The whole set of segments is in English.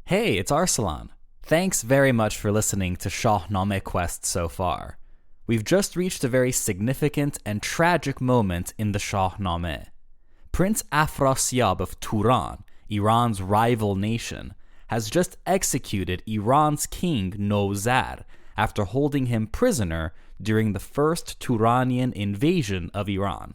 Hey, it's Arsalan. Thanks very much for listening to Shahnameh Quest so far. We've just reached a very significant and tragic moment in the Shahnameh. Prince Afrasiyab of Turan, Iran's rival nation, has just executed Iran's King Nowzar after holding him prisoner during the first Turanian invasion of Iran.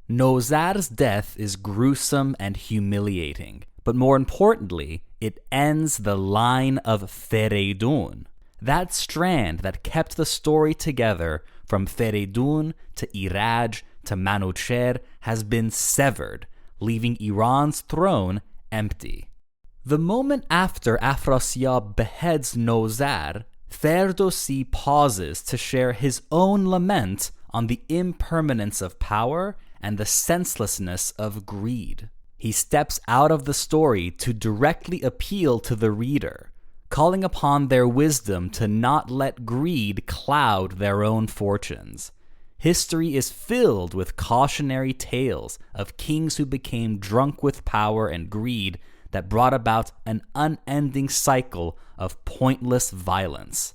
Nowzar's death is gruesome and humiliating, but more importantly, it ends the line of Fereydoun, that strand that kept the story together from Fereydoun to Iraj to Manouchehr has been severed, leaving Iran's throne empty. The moment after Afrasiyab beheads Nowzar, Ferdowsi pauses to share his own lament on the impermanence of power and the senselessness of greed. He steps out of the story to directly appeal to the reader, calling upon their wisdom to not let greed cloud their own fortunes. History is filled with cautionary tales of kings who became drunk with power and greed that brought about an unending cycle of pointless violence.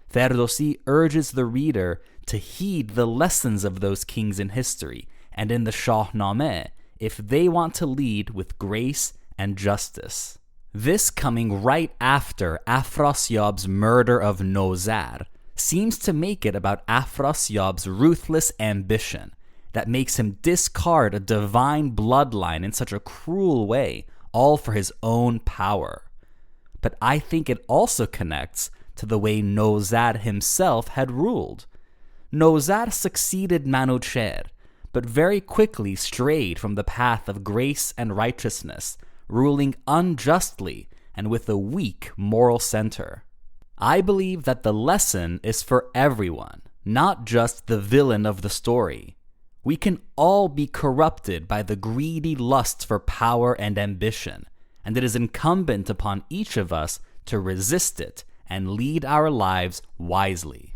Ferdowsi urges the reader to heed the lessons of those kings in history and in the Shahnameh if they want to lead with grace and justice. This coming right after Afrasiyab's murder of Nowzar seems to make it about Afrasiyab's ruthless ambition that makes him discard a divine bloodline in such a cruel way, all for his own power. But I think it also connects to the way Nowzar himself had ruled. Nowzar succeeded Manouchehr, but very quickly strayed from the path of grace and righteousness, ruling unjustly and with a weak moral center. I believe that the lesson is for everyone, not just the villain of the story. We can all be corrupted by the greedy lust for power and ambition, and it is incumbent upon each of us to resist it and lead our lives wisely.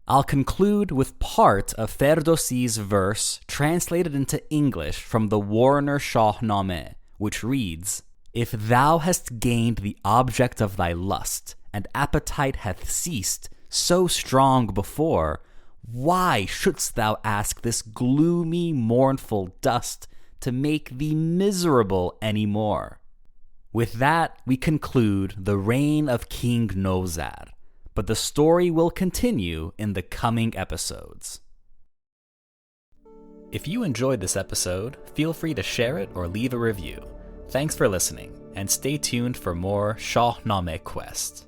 I'll conclude with part of Ferdowsi's verse translated into English from the Warner Shahnameh, which reads, "If thou hast gained the object of thy lust, and appetite hath ceased, so strong before, why shouldst thou ask this gloomy, mournful dust to make thee miserable any more?" With that, we conclude the reign of King Nowzar, but the story will continue in the coming episodes. If you enjoyed this episode, feel free to share it or leave a review. Thanks for listening, and stay tuned for more Shahnameh Quest.